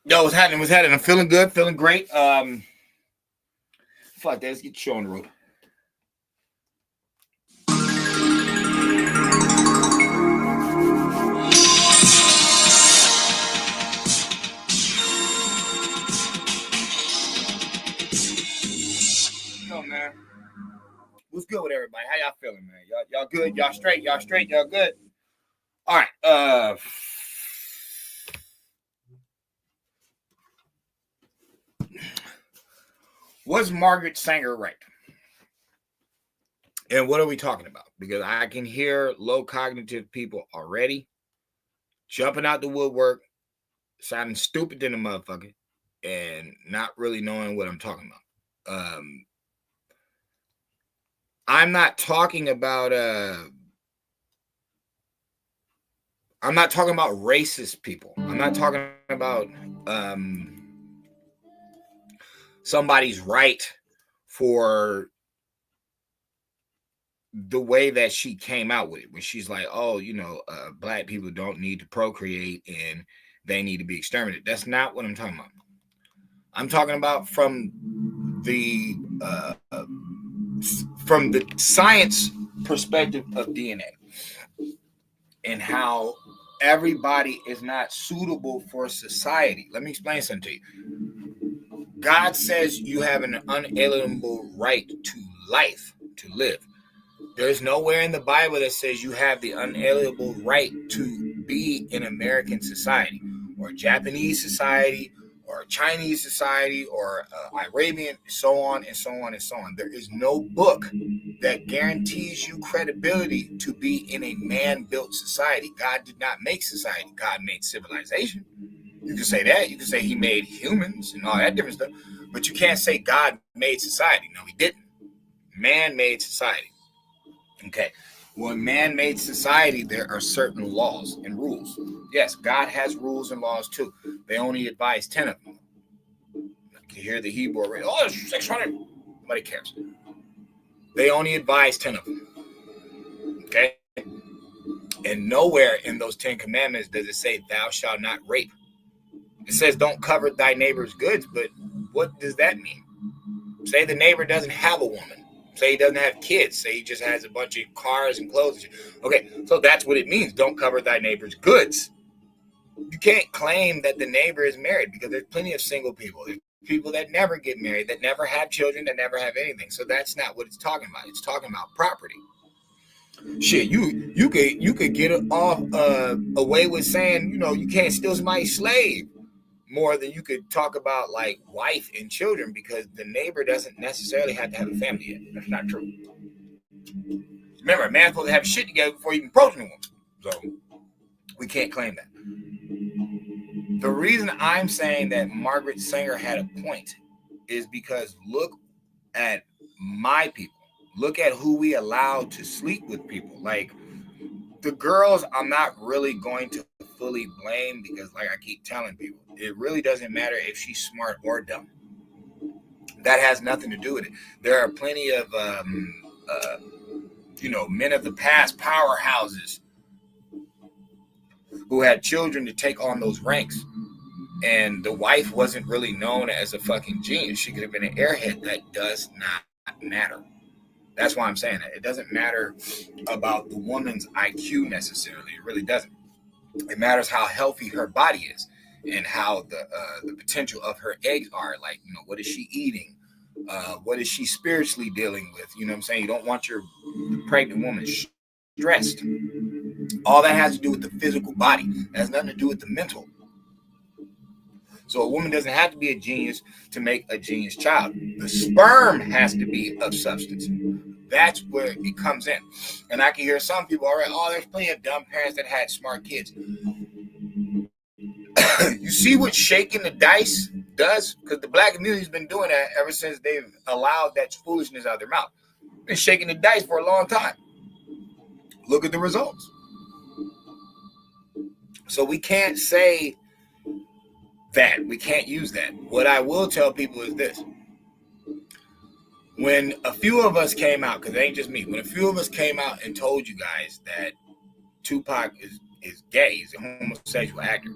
Yo, what's happening? What's happening? I'm feeling good, feeling great. Fuck that. Let's get the show on the road. Yo, man. What's good with everybody? How y'all feeling, man? Y'all good? Y'all straight? Y'all straight? Y'all good? All right. Was Margaret Sanger right? And what are we talking about? Because I can hear low cognitive people already jumping out the woodwork, sounding stupid than a motherfucker, and not really knowing what I'm talking about. I'm not talking about racist people. I'm not talking about somebody's right for the way that she came out with it, when she's like, oh, black people don't need to procreate and they need to be exterminated. That's not what I'm talking about. I'm talking about from the science perspective of DNA and how everybody is not suitable for society. Let me explain something to you. God says you have an unalienable right to life, to live. There's nowhere in the Bible that says you have the unalienable right to be in American society or Japanese society or Chinese society or Arabian, so on and so on and so on. There is no book that guarantees you credibility to be in a man-built society. God did not make society. God made civilization. You can say that. You can say he made humans and all that different stuff. But you can't say God made society. No, he didn't. Man made society. Okay. When man made society, there are certain laws and rules. Yes, God has rules and laws too. They only advise 10 of them. You can hear the Hebrew rate. Oh, it's 600. Nobody cares. They only advise 10 of them. Okay. And nowhere in those 10 commandments does it say, thou shalt not rape. It says, don't covet thy neighbor's goods. But what does that mean? Say the neighbor doesn't have a woman. Say he doesn't have kids. Say he just has a bunch of cars and clothes. Okay, so that's what it means. Don't cover thy neighbor's goods. You can't claim that the neighbor is married because there's plenty of single people. There's people that never get married, that never have children, that never have anything. So that's not what it's talking about. It's talking about property. Shit, you could get off away with saying, you can't steal somebody's slave more than you could talk about like wife and children, because the neighbor doesn't necessarily have to have a family yet. That's not true. Remember, a man's supposed to have shit together before he can approach a woman. So we can't claim that. The reason I'm saying that Margaret Sanger had a point is because look at my people. Look at who we allow to sleep with people. Like the girls, I'm not really going to fully blame, because like I keep telling people, it really doesn't matter if she's smart or dumb. That has nothing to do with it. There are plenty of men of the past, powerhouses, who had children to take on those ranks, and the wife wasn't really known as a fucking genius. She could have been an airhead. That does not matter. That's why I'm saying that. It doesn't matter about the woman's IQ necessarily. It really doesn't. It matters how healthy her body is and how the potential of her eggs are. Like, what is she eating? What is she spiritually dealing with? You know what I'm saying? You don't want your pregnant woman stressed. All that has to do with the physical body. It has nothing to do with the mental. So a woman doesn't have to be a genius to make a genius child. The sperm has to be of substance. That's where it comes in. And I can hear some people, all right, there's plenty of dumb parents that had smart kids. You see what shaking the dice does? Because the black community's been doing that ever since they've allowed that foolishness out of their mouth. Been shaking the dice for a long time. Look at the results. So we can't say that. We can't use that. What I will tell people is this. When a few of us came out, because it ain't just me, when a few of us came out and told you guys that Tupac is gay, he's a homosexual actor,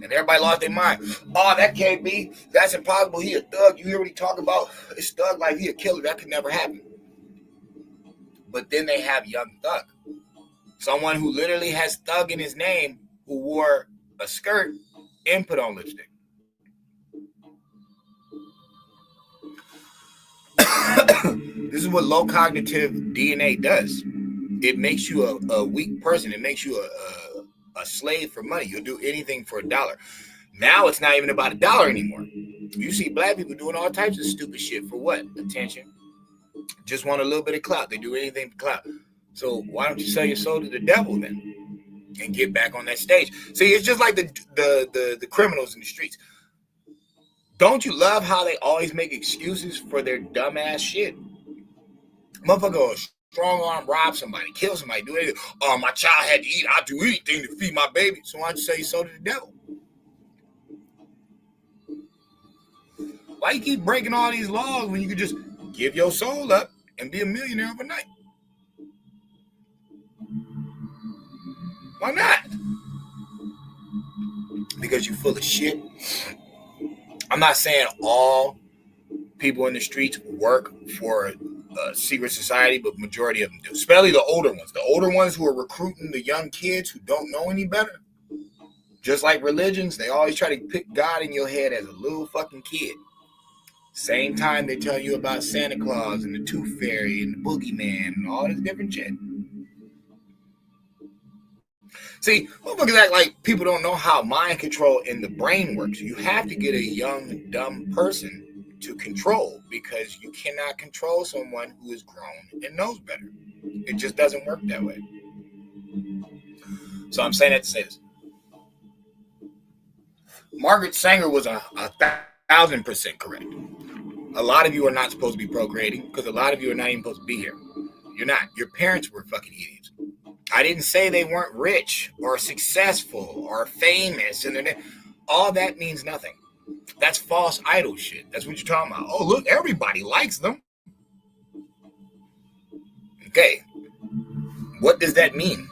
And everybody lost their mind. Oh, that can't be. That's impossible. He a thug. You hear what he talk about? It's thug life. He a killer. That could never happen. But then they have Young Thug. Someone who literally has thug in his name, who wore a skirt and put on lipstick. This is what low cognitive DNA does. It makes you a weak person. It makes you a slave for money. You'll do anything for $1. Now it's not even about $1 anymore. You see black people doing all types of stupid shit for what? Attention. Just want a little bit of clout. They do anything for clout. So why don't you sell your soul to the devil then and get back on that stage? See, it's just like the criminals in the streets. Don't you love how they always make excuses for their dumbass shit? Motherfucker, strong arm, rob somebody, kill somebody, do anything. Oh, my child had to eat. I'll do anything to feed my baby. So why don't you sell your soul to the devil? Why you keep breaking all these laws when you could just give your soul up and be a millionaire overnight? Why not? Because you full of shit. I'm not saying all people in the streets work for a secret society, but majority of them do. Especially the older ones. The older ones who are recruiting the young kids who don't know any better. Just like religions, they always try to pick God in your head as a little fucking kid. Same time they tell you about Santa Claus and the Tooth Fairy and the Boogeyman and all this different shit. See, motherfuckers act like people don't know how mind control in the brain works. You have to get a young, dumb person to control, because you cannot control someone who is grown and knows better. It just doesn't work that way. So I'm saying that to say this. Margaret Sanger was 1,000% correct. A lot of you are not supposed to be procreating because a lot of you are not even supposed to be here. You're not. Your parents were fucking idiots. I didn't say they weren't rich or successful or famous. And all that means nothing. That's false idol shit. That's what you're talking about. Oh, look, everybody likes them. Okay. What does that mean?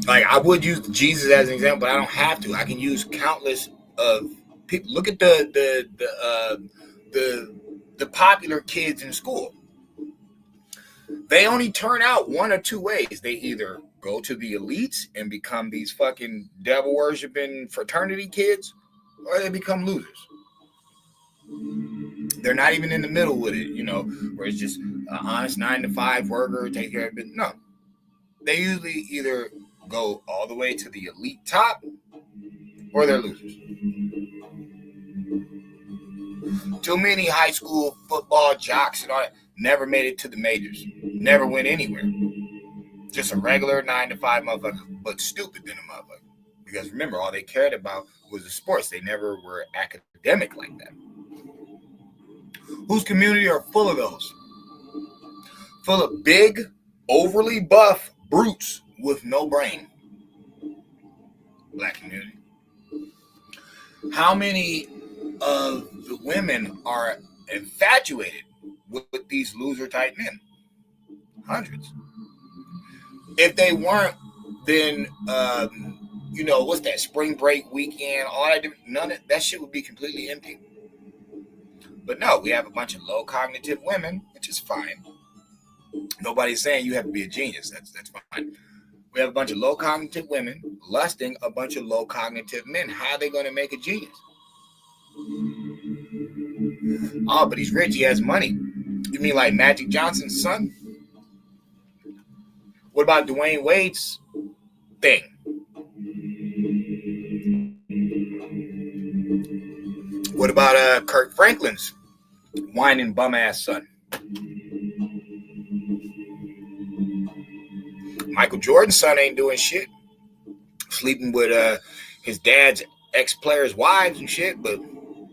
Like, I would use Jesus as an example, but I don't have to. I can use countless of people. Look at the popular kids in school. They only turn out one or two ways. They either go to the elites and become these fucking devil worshiping fraternity kids, or they become losers. They're not even in the middle with it, you know, where it's just an honest 9-to-5 worker, take care of it. No. They usually either go all the way to the elite top, or they're losers. Too many high school football jocks and all that never made it to the majors. Never went anywhere. Just a regular 9-to-5 motherfucker, but stupid than a motherfucker. Because remember, all they cared about was the sports. They never were academic like that. Whose community are full of those? Full of big, overly buff brutes with no brain. Black community. How many of the women are infatuated with these loser type men? Hundreds. If they weren't, then you know, what's that, spring break weekend, all that, none of that shit would be completely empty. But no, we have a bunch of low cognitive women, which is fine. Nobody's saying you have to be a genius. That's fine. We have a bunch of low cognitive women lusting a bunch of low cognitive men. How are they going to make a genius? Oh, but he's rich. He has money. You mean like Magic Johnson's son? What about Dwayne Wade's thing? What about Kirk Franklin's whining bum ass son? Michael Jordan's son ain't doing shit. Sleeping with his dad's ex-players' wives and shit, but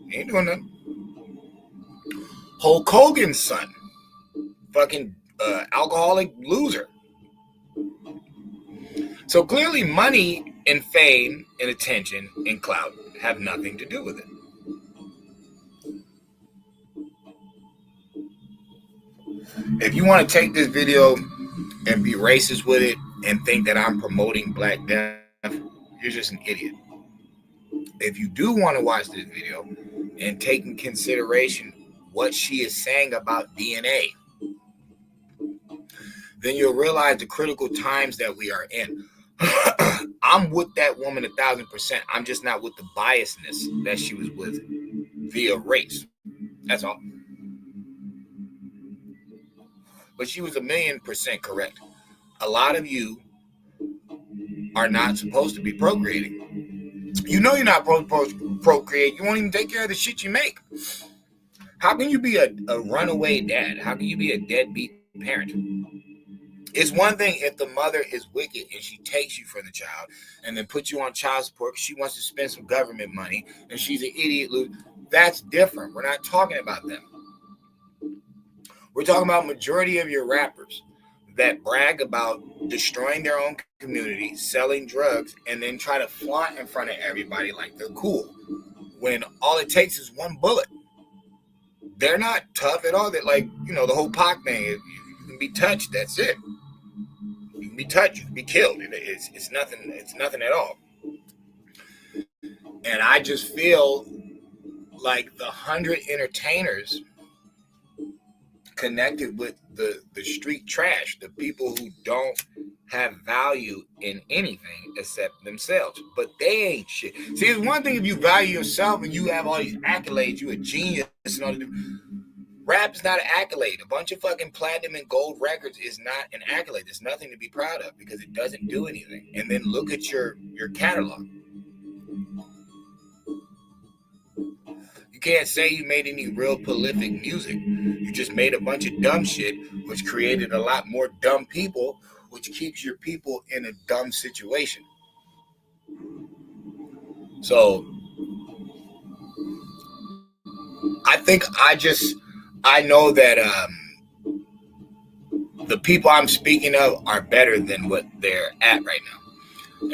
he ain't doing nothing. Hulk Hogan's son, fucking alcoholic loser. So clearly money and fame and attention and clout have nothing to do with it. If you want to take this video and be racist with it and think that I'm promoting black death, you're just an idiot. if you do want to watch this video and take in consideration what she is saying about DNA, then you'll realize the critical times that we are in. I'm with that woman 1,000%. I'm just not with the biasness that she was with via race. That's all. But she was 1,000,000% correct. A lot of you are not supposed to be procreating. You know you're not supposed to procreate. You won't even take care of the shit you make. How can you be a runaway dad? How can you be a deadbeat parent? It's one thing if the mother is wicked and she takes you from the child and then puts you on child support because she wants to spend some government money and she's an idiot. That's different. We're not talking about them. We're talking about majority of your rappers that brag about destroying their own community, selling drugs, and then try to flaunt in front of everybody like they're cool when all it takes is one bullet. They're not tough at all. They're like, the whole Pac thing. You can be touched. That's it. You can be touched. You can be killed. It's nothing. It's nothing at all. And I just feel like the 100 entertainers connected with the street trash, the people who don't have value in anything except themselves, but they ain't shit. See, it's one thing if you value yourself and you have all these accolades, you a genius and all that. Rap is not an accolade. A bunch of fucking platinum and gold records is not an accolade. There's nothing to be proud of because it doesn't do anything. And then look at your catalog. You can't say you made any real prolific music. You just made a bunch of dumb shit, which created a lot more dumb people, which keeps your people in a dumb situation. So I know that the people I'm speaking of are better than what they're at right now.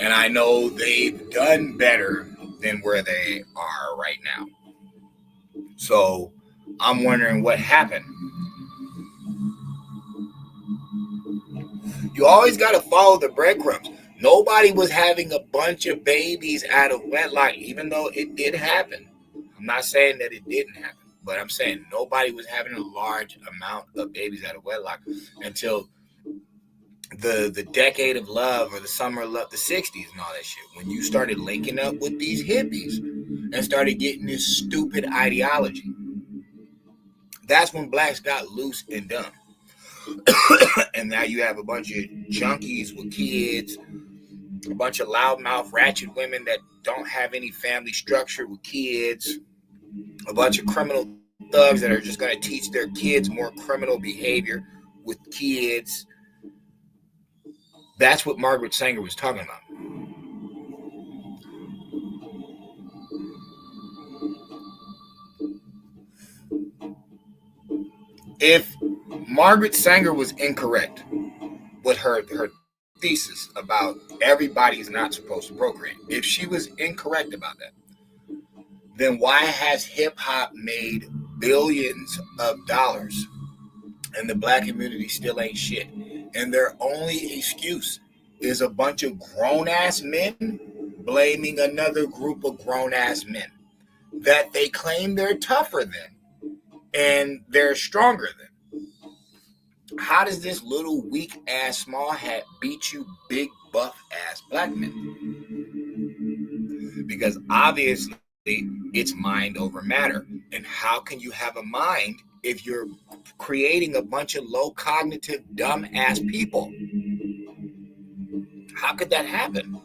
And I know they've done better than where they are right now. So I'm wondering what happened. You always got to follow the breadcrumbs. Nobody was having a bunch of babies out of wedlock, even though it did happen. I'm not saying that it didn't happen, but I'm saying nobody was having a large amount of babies out of wedlock until the decade of love or the summer of love, the 60s and all that shit. When you started linking up with these hippies and started getting this stupid ideology, that's when blacks got loose and dumb. And now you have a bunch of junkies with kids, a bunch of loudmouth ratchet women that don't have any family structure with kids, a bunch of criminal thugs that are just going to teach their kids more criminal behavior with kids. That's what Margaret Sanger was talking about. If Margaret Sanger was incorrect with her thesis about everybody's not supposed to procreate, if she was incorrect about that, then why has hip-hop made billions of dollars and the black community still ain't shit? And their only excuse is a bunch of grown-ass men blaming another group of grown-ass men that they claim they're tougher than and they're stronger than. How does this little weak-ass small hat beat you big buff-ass black men? Because obviously it's mind over matter. And how can you have a mind if you're creating a bunch of low cognitive dumb ass people? How could that happen?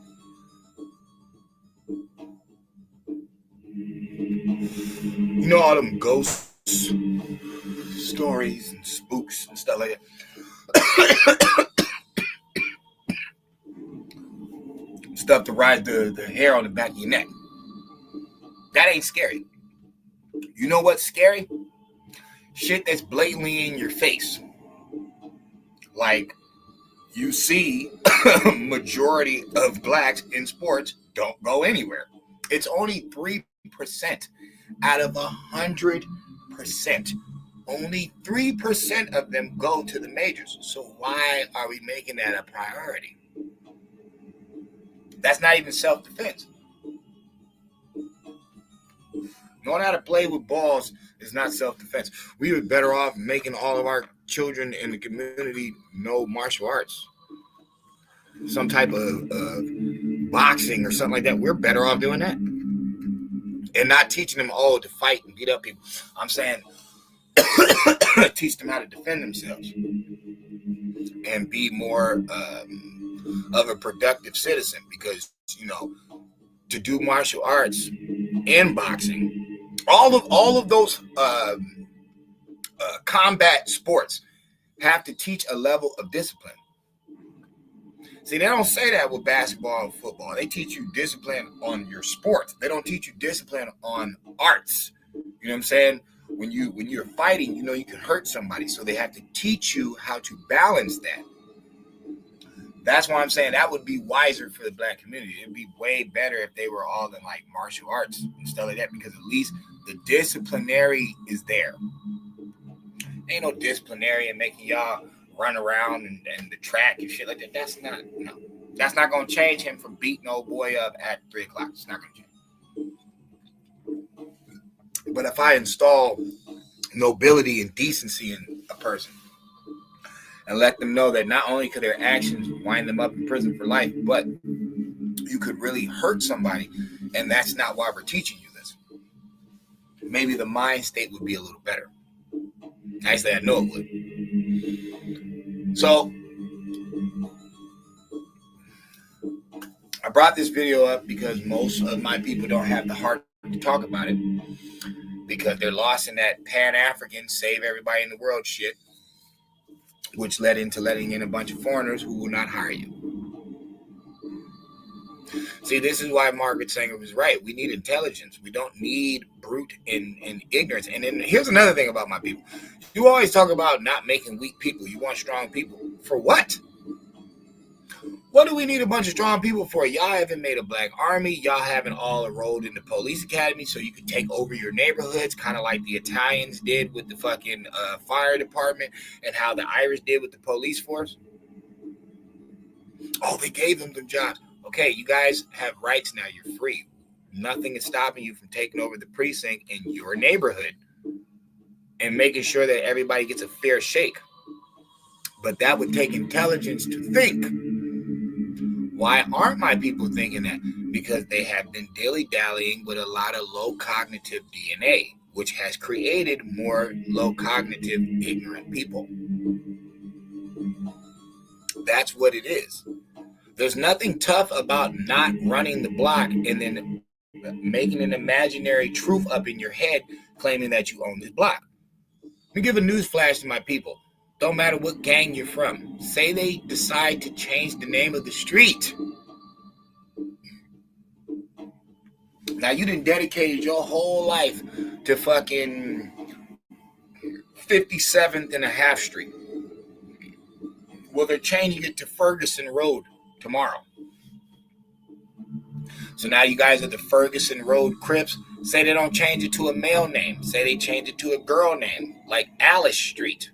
You know all them ghost stories and spooks and stuff like that. Stuff to ride the hair on the back of your neck. That ain't scary. You know what's scary? Shit that's blatantly in your face. Like, you see majority of blacks in sports don't go anywhere. It's only 3% out of 100%. Only 3% of them go to the majors. So why are we making that a priority? That's not even self-defense. Knowing how to play with balls is not self-defense. We would better off making all of our children in the community know martial arts, some type of boxing or something like that. We're better off doing that and not teaching them to fight and beat up people. I'm saying teach them how to defend themselves and be more of a productive citizen, because to do martial arts and boxing, all of those combat sports have to teach a level of discipline. See, they don't say that with basketball and football. They teach you discipline on your sport. They don't teach you discipline on arts. You know what I'm saying? When you're fighting, you can hurt somebody. So they have to teach you how to balance that. That's why I'm saying that would be wiser for the black community. It'd be way better if they were all in like martial arts and stuff like that, because at least the disciplinary is there. Ain't no disciplinary and making y'all run around and the track and shit like that. That's not going to change him from beating old boy up at 3 o'clock. It's not going to change. But if I install nobility and decency in a person and let them know that not only could their actions wind them up in prison for life, but you could really hurt somebody, and that's not why we're teaching you this, maybe the mind state would be a little better. Actually, I know it would. So I brought this video up because most of my people don't have the heart to talk about it, because they're lost in that Pan-African save everybody in the world shit, which led into letting in a bunch of foreigners who will not hire you. See, this is why Margaret Sanger was right. We need intelligence. We don't need brute and ignorance. And then here's another thing about my people. You always talk about not making weak people. You want strong people. For what? What do we need a bunch of strong people for? Y'all haven't made a black army. Y'all haven't all enrolled in the police academy so you can take over your neighborhoods, kind of like the Italians did with the fucking fire department and how the Irish did with the police force. Oh, they gave them the jobs. Okay, you guys have rights now. You're free. Nothing is stopping you from taking over the precinct in your neighborhood and making sure that everybody gets a fair shake. But that would take intelligence to think. Why aren't my people thinking that? Because they have been dilly-dallying with a lot of low cognitive DNA, which has created more low cognitive, ignorant people. That's what it is. There's nothing tough about not running the block and then making an imaginary truth up in your head claiming that you own this block. Let me give a news flash to my people. Don't matter what gang you're from. Say they decide to change the name of the street. Now, you done dedicated your whole life to fucking 57th and a half Street. Well, they're changing it to Ferguson Road tomorrow. So now you guys are the Ferguson Road Crips. Say they don't change it to a male name. Say they change it to a girl name, like Alice Street.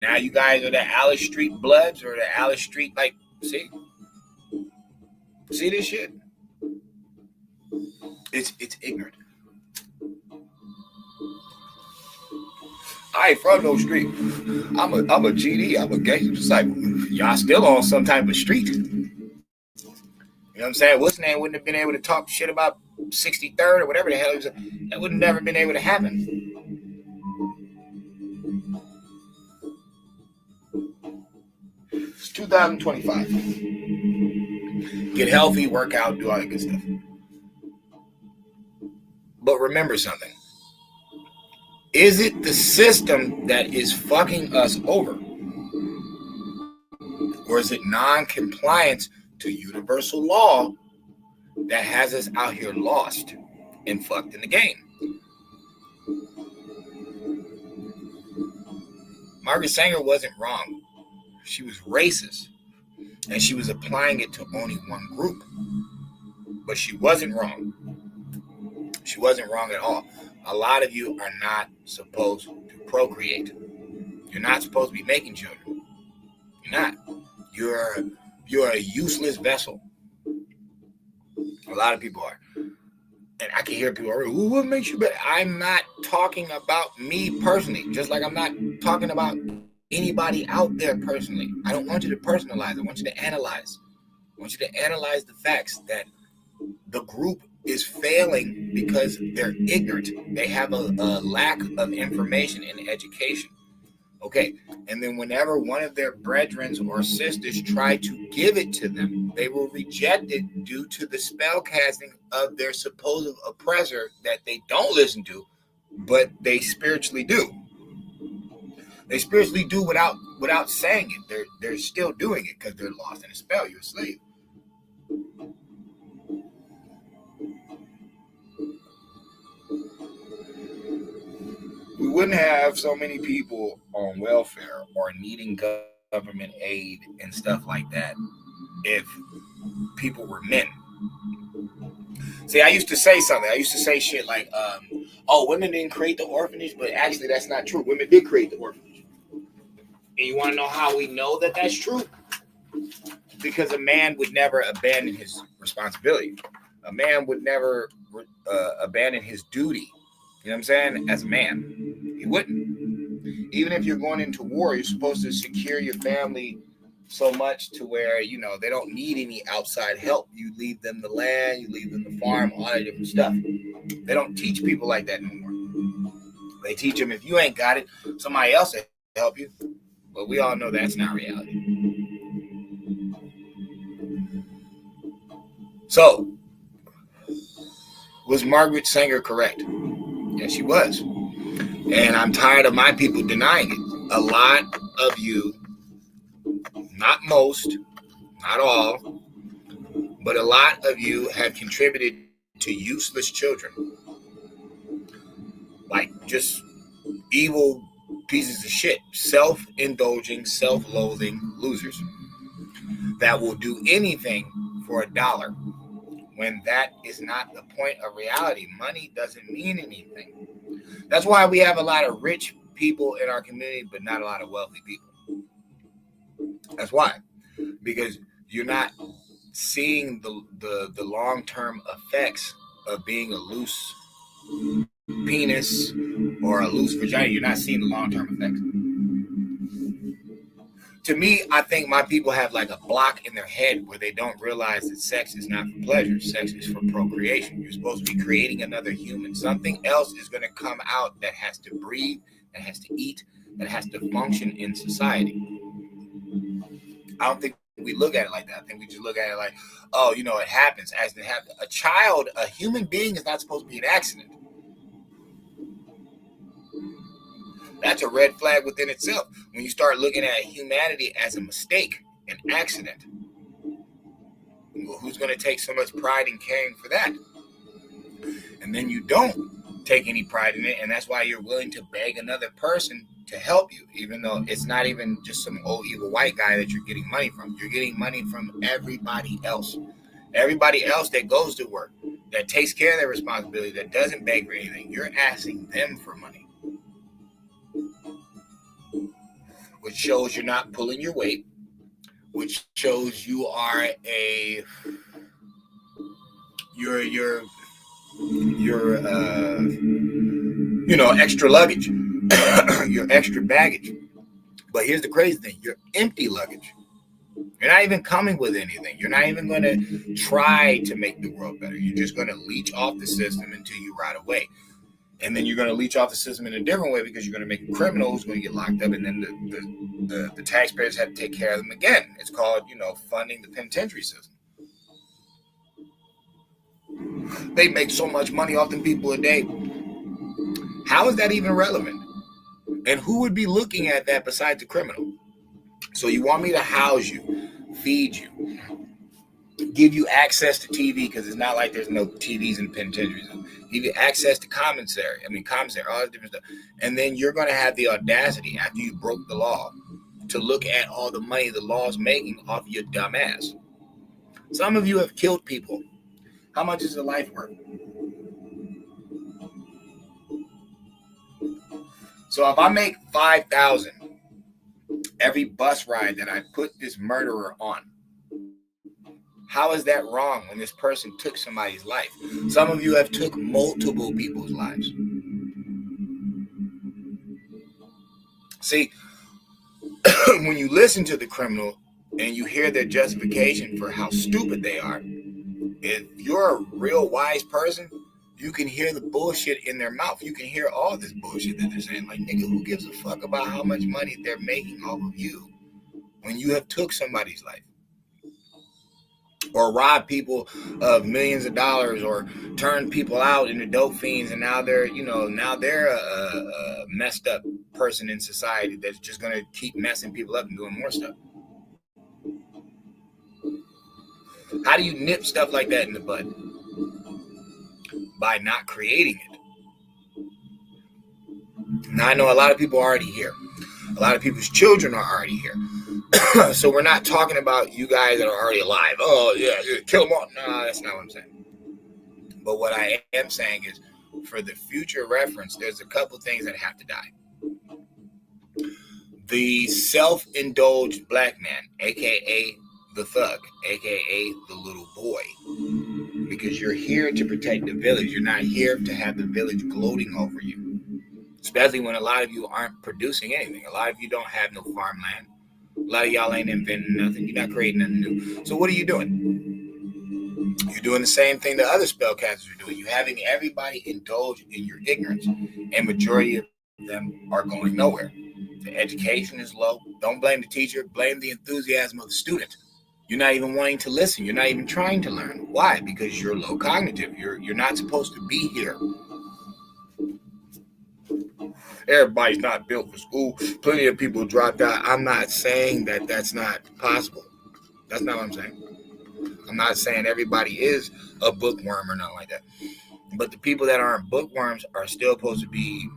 Now you guys are the Alice Street Bloods or the Alice Street, like, see this shit? It's ignorant. I ain't from no street. I'm a GD. I'm a gangster disciple. Y'all still on some type of street. You know what I'm saying? What's name wouldn't have been able to talk shit about 63rd or whatever the hell it was. That would have never been able to happen. It's 2025. Get healthy, work out, do all that good stuff. But remember something. Is it the system that is fucking us over? Or is it non-compliance to universal law that has us out here lost and fucked in the game? Margaret Sanger wasn't wrong. She was racist. And she was applying it to only one group. But she wasn't wrong. She wasn't wrong at all. A lot of you are not supposed to procreate. You're not supposed to be making children. You're not. You're a useless vessel. A lot of people are. And I can hear people, what makes you better? I'm not talking about me personally, just like I'm not talking about anybody out there personally. I don't want you to personalize. I want you to analyze. I want you to analyze the facts that the group is failing because they're ignorant. They have a lack of information and education. Okay, and then whenever one of their brethren or sisters try to give it to them, they will reject it due to the spell casting of their supposed oppressor that they don't listen to, but they spiritually do. They spiritually do without saying it. They're still doing it because they're lost in a spell. You're a slave. We wouldn't have so many people on welfare or needing government aid and stuff like that if people were men. See, I used to say something. I used to say shit like, oh, women didn't create the orphanage, but actually that's not true. Women did create the orphanage. And you want to know how we know that that's true? Because a man would never abandon his responsibility. A man would never abandon his duty. You know what I'm saying? As a man, he wouldn't. Even if you're going into war, you're supposed to secure your family so much to where, you know, they don't need any outside help. You leave them the land, you leave them the farm, all that different stuff. They don't teach people like that anymore. They teach them if you ain't got it, somebody else will help you. But we all know that's not reality. So, was Margaret Sanger correct? Yes, she was. And I'm tired of my people denying it. A lot of you, not most, not all, but a lot of you have contributed to useless children. Like just evil pieces of shit, self-indulging, self-loathing losers that will do anything for $1 when that is not the point of reality. Money doesn't mean anything. That's why we have a lot of rich people in our community, but not a lot of wealthy people. That's why, because you're not seeing the long-term effects of being a loose penis or a loose vagina. You're not seeing the long-term effects. To me, I think my people have like a block in their head where they don't realize that sex is not for pleasure. Sex is for procreation. You're supposed to be creating another human. Something else is going to come out that has to breathe, that has to eat, that has to function in society. I don't think we look at it like that. I think we just look at it like, oh, you know, it happens as it happens. A child, a human being is not supposed to be an accident. That's a red flag within itself. When you start looking at humanity as a mistake, an accident, well, who's going to take so much pride in caring for that? And then you don't take any pride in it, and that's why you're willing to beg another person to help you, even though it's not even just some old evil white guy that you're getting money from. You're getting money from everybody else. Everybody else that goes to work, that takes care of their responsibility, that doesn't beg for anything. You're asking them for money, which shows you're not pulling your weight, which shows you are you're extra luggage, you're extra baggage. But here's the crazy thing: you're empty luggage. You're not even coming with anything. You're not even going to try to make the world better. You're just going to leech off the system until you rot away. And then you're going to leech off the system in a different way because you're going to make a criminal who's going to get locked up, and then the taxpayers have to take care of them again. It's called, funding the penitentiary system. They make so much money off them people a day. How is that even relevant? And who would be looking at that besides the criminal? So you want me to house you, feed you, give you access to TV, because it's not like there's no TVs in penitentiaries. Give you access to commissary, all that different stuff. And then you're going to have the audacity, after you broke the law, to look at all the money the law's making off your dumb ass. Some of you have killed people. How much is a life worth? So if I make $5,000 every bus ride that I put this murderer on, How is that wrong when this person took somebody's life? Some of you have took multiple people's lives. See, when you listen to the criminal and you hear their justification for how stupid they are, if you're a real wise person, you can hear the bullshit in their mouth. You can hear all this bullshit that they're saying. Like, nigga, who gives a fuck about how much money they're making off of you when you have took somebody's life? Or robbed people of millions of dollars, or turned people out into dope fiends, and now they're a messed up person in society that's just gonna keep messing people up and doing more stuff. How do you nip stuff like that in the bud? By not creating it. Now, I know a lot of people are already here. A lot of people's children are already here. So we're not talking about you guys that are already alive. Oh, yeah, kill them all. No, that's not what I'm saying. But what I am saying is, for the future reference, there's a couple things that have to die. The self-indulged black man, a.k.a. the thug, a.k.a. the little boy. Because you're here to protect the village. You're not here to have the village gloating over you. Especially when a lot of you aren't producing anything. A lot of you don't have no farmland. A lot of y'all ain't inventing nothing. You're not creating nothing new. So what are you doing? You're doing the same thing the other spellcasters are doing. You're having everybody indulge in your ignorance. And majority of them are going nowhere. The education is low. Don't blame the teacher. Blame the enthusiasm of the student. You're not even wanting to listen. You're not even trying to learn. Why? Because you're low cognitive. You're not supposed to be here. Everybody's not built for school. Plenty of people dropped out. I'm not saying that that's not possible. That's not what I'm saying. I'm not saying everybody is a bookworm or nothing like that. But the people that aren't bookworms are still supposed to be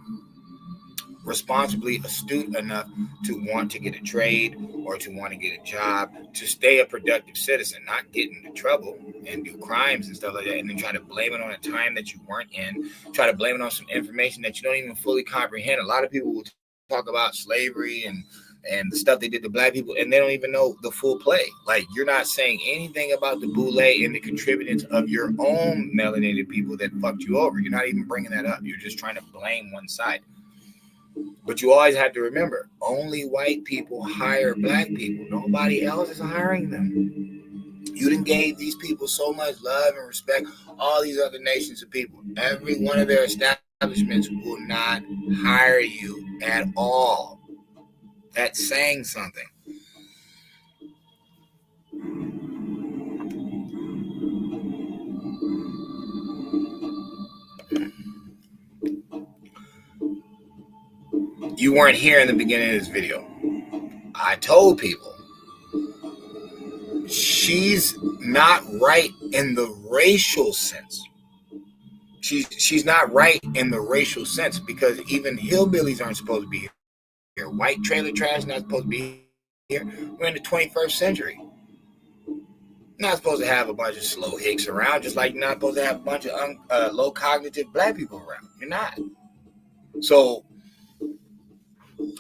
responsibly astute enough to want to get a trade or to want to get a job, to stay a productive citizen, not get into trouble and do crimes and stuff like that, and then try to blame it on a time that you weren't in, try to blame it on some information that you don't even fully comprehend. A lot of people will talk about slavery and the stuff they did to black people, and they don't even know the full play. Like, you're not saying anything about the boule and the contributors of your own melanated people that fucked you over. You're not even bringing that up. You're just trying to blame one side. But you always have to remember, only white people hire black people. Nobody else is hiring them. You done gave these people so much love and respect, all these other nations of people. Every one of their establishments will not hire you at all. That's saying something. You weren't here in the beginning of this video. I told people she's not right in the racial sense. She's not right in the racial sense, because even hillbillies aren't supposed to be here. White trailer trash not supposed to be here. We're in the 21st century. You're not supposed to have a bunch of slow hicks around, just like you're not supposed to have a bunch of low cognitive black people around. You're not. So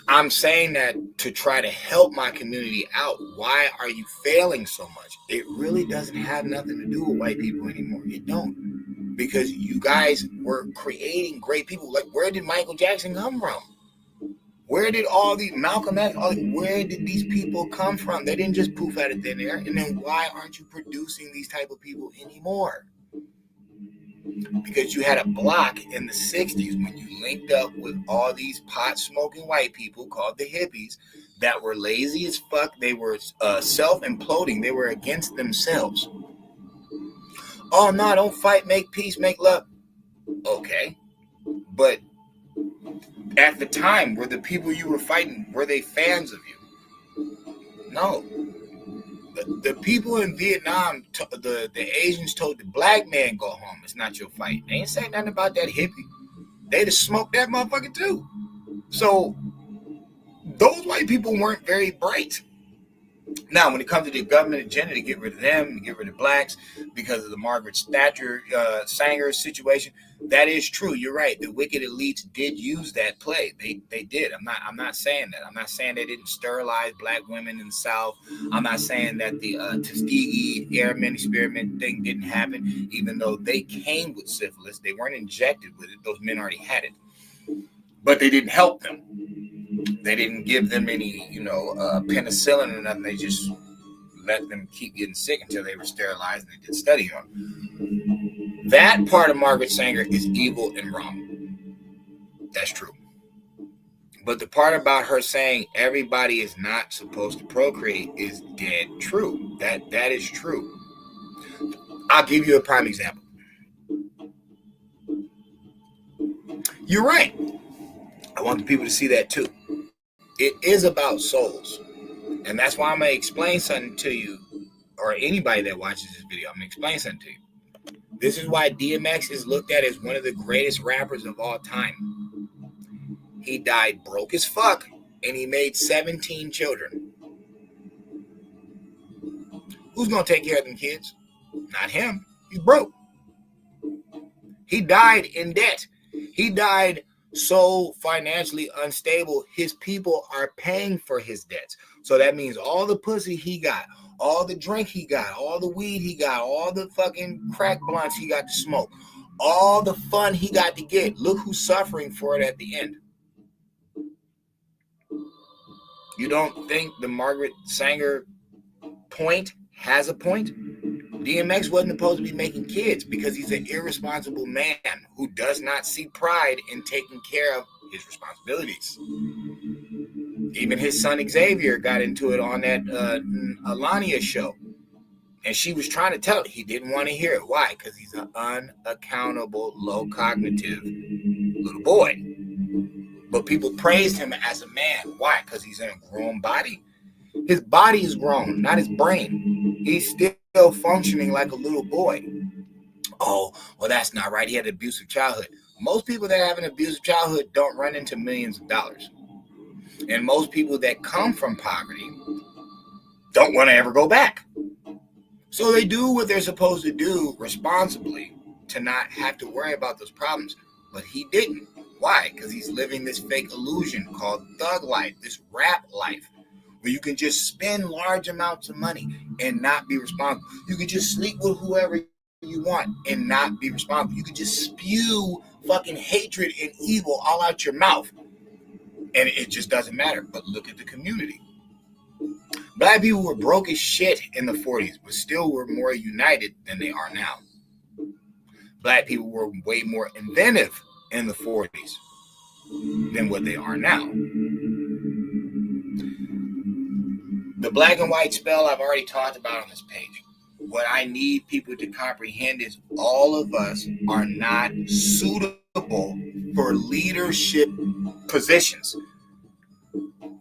I'm saying that to try to help my community out. Why are you failing so much? It really doesn't have nothing to do with white people anymore. It don't. Because you guys were creating great people. Like, where did Michael Jackson come from? Where did all these Malcolm X, where did these people come from? They didn't just poof out of thin air. And then why aren't you producing these type of people anymore? Because you had a block in the 60s when you linked up with all these pot-smoking white people called the hippies that were lazy as fuck. They were self-imploding. They were against themselves. Oh, no, don't fight, make peace, make love. Okay. But at the time, were the people you were fighting, were they fans of you? No. The people in Vietnam, the Asians told the black man, go home. It's not your fight. They ain't saying nothing about that hippie. They just smoked that motherfucker too. So those white people weren't very bright. Now, when it comes to the government agenda to get rid of them, to get rid of blacks, because of the Margaret Sanger situation, that is true. You're right. The wicked elites did use that play. They did. I'm not saying that. I'm not saying they didn't sterilize black women in the South. I'm not saying that the Tuskegee Airmen experiment thing didn't happen, even though they came with syphilis. They weren't injected with it. Those men already had it, but they didn't help them. They didn't give them any, penicillin or nothing. They just let them keep getting sick until they were sterilized, and they did study on them. That part of Margaret Sanger is evil and wrong. That's true. But the part about her saying everybody is not supposed to procreate is dead true. That is true. I'll give you a prime example. You're right. I want the people to see that too. It is about souls. And that's why I'm going to explain something to you, or anybody that watches this video. I'm going to explain something to you. This is why DMX is looked at as one of the greatest rappers of all time. He died broke as fuck, and he made 17 children. Who's going to take care of them kids? Not him. He's broke. He died in debt. He died so financially unstable, his people are paying for his debts. So that means all the pussy he got, all the drink he got, all the weed he got, all the fucking crack blunts he got to smoke, all the fun he got to get. Look who's suffering for it at the end. You don't think the Margaret Sanger point has a point? DMX wasn't supposed to be making kids because he's an irresponsible man who does not see pride in taking care of his responsibilities. Even his son Xavier got into it on that Alania show. And she was trying to tell it. He didn't want to hear it. Why? Because he's an unaccountable, low cognitive little boy. But people praised him as a man. Why? Because he's in a grown body. His body is grown, not his brain. He's still functioning like a little boy. Oh, well, that's not right. He had an abusive childhood. Most people that have an abusive childhood don't run into millions of dollars. And most people that come from poverty don't want to ever go back. So they do what they're supposed to do responsibly to not have to worry about those problems. But he didn't. Why? Because he's living this fake illusion called thug life, this rap life, where you can just spend large amounts of money and not be responsible. You can just sleep with whoever you want and not be responsible. You can just spew fucking hatred and evil all out your mouth, and it just doesn't matter. But look at the community. Black people were broke as shit in the 40s, but still were more united than they are now. Black people were way more inventive in the 40s than what they are now. The black and white spell I've already talked about on this page. What I need people to comprehend is all of us are not suitable for leadership positions.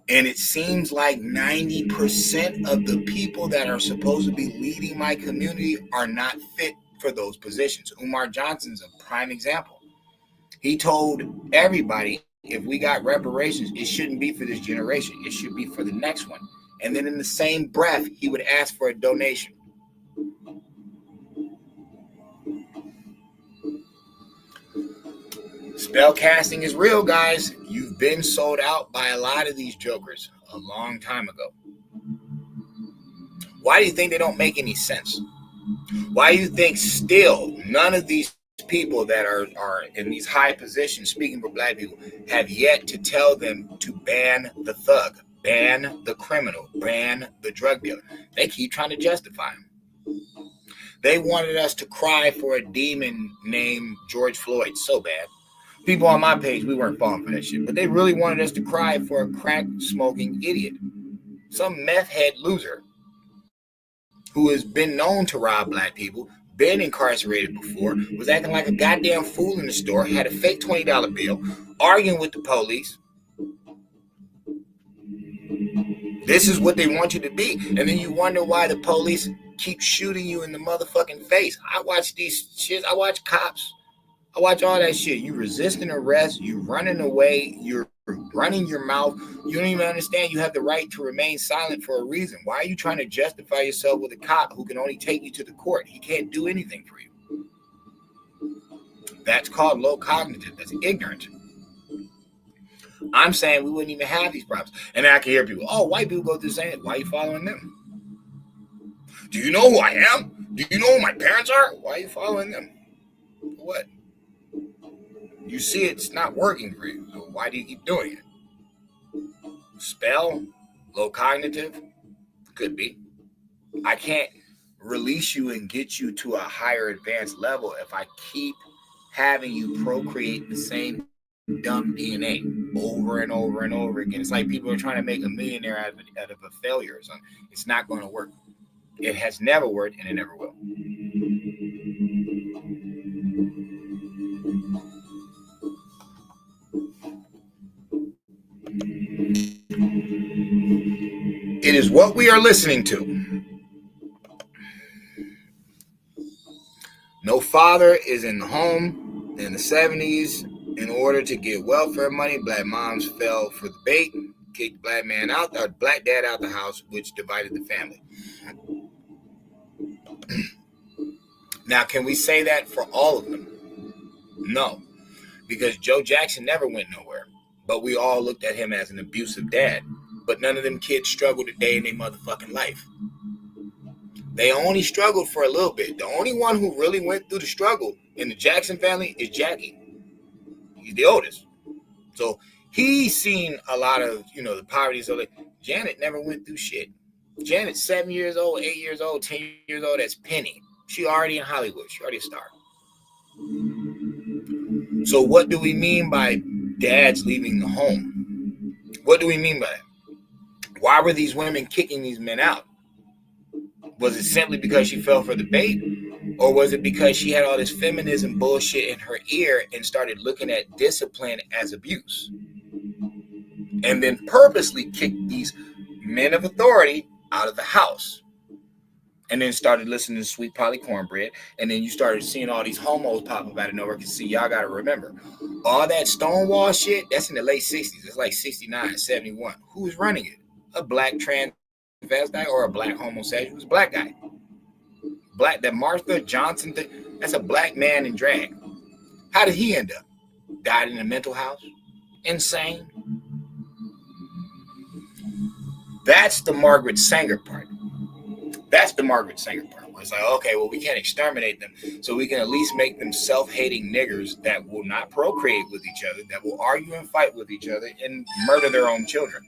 And it seems like 90% of the people that are supposed to be leading my community are not fit for those positions. Umar Johnson's a prime example. He told everybody, if we got reparations, it shouldn't be for this generation. It should be for the next one. And then in the same breath, he would ask for a donation. Spell casting is real, guys. You've been sold out by a lot of these jokers a long time ago. Why do you think they don't make any sense? Why do you think still none of these people that are in these high positions speaking for black people have yet to tell them to ban the thug, ban the criminal, ban the drug dealer? They keep trying to justify him. They wanted us to cry for a demon named George Floyd so bad. People on my page, we weren't falling for that shit, but they really wanted us to cry for a crack-smoking idiot. Some meth head loser who has been known to rob black people, been incarcerated before, was acting like a goddamn fool in the store, had a fake $20 bill, arguing with the police. This is what they want you to be. And then you wonder why the police keep shooting you in the motherfucking face. I watch these shit. I watch cops. I watch all that shit. You resisting arrest. You running away. You're running your mouth. You don't even understand you have the right to remain silent for a reason. Why are you trying to justify yourself with a cop who can only take you to the court? He can't do anything for you. That's called low cognitive. That's ignorant. I'm saying we wouldn't even have these problems. And I can hear people, oh, white people go through the same. Why are you following them? Do you know who I am? Do you know who my parents are? Why are you following them? For what? You see it's not working for you. So why do you keep doing it? Spell? Low cognitive? Could be. I can't release you and get you to a higher advanced level if I keep having you procreate the same dumb DNA over and over and over again. It's like people are trying to make a millionaire out of a failure or something. It's not going to work. It has never worked, and it never will. It is what we are listening to. No father is in the home in the 70s. In order to get welfare money, black moms fell for the bait, kicked black man out, or black dad out the house, which divided the family. Now, can we say that for all of them? No, because Joe Jackson never went nowhere, but we all looked at him as an abusive dad. But none of them kids struggled a day in their motherfucking life. They only struggled for a little bit. The only one who really went through the struggle in the Jackson family is Jackie. He's the oldest. So he's seen a lot of, the poverty. So like, Janet never went through shit. Janet's 7 years old, 8 years old, 10 years old. That's Penny. She already in Hollywood. She already a star. So what do we mean by dads leaving the home? What do we mean by that? Why were these women kicking these men out? Was it simply because she fell for the bait? Or was it because she had all this feminism bullshit in her ear and started looking at discipline as abuse? And then purposely kicked these men of authority out of the house. And then started listening to Sweet Polly Cornbread. And then you started seeing all these homos pop up out of nowhere. Because see, y'all got to remember, all that Stonewall shit, that's in the late 60s. It's like 69, 71. Who's running it? A black transvestite or a black homosexual? It's a black guy. That Martha Johnson thing, that's a black man in drag. How did he end up? Died in a mental house? Insane? That's the Margaret Sanger part. That's the Margaret Sanger part. Where it's like, okay, well, we can't exterminate them, so we can at least make them self-hating niggers that will not procreate with each other, that will argue and fight with each other and murder their own children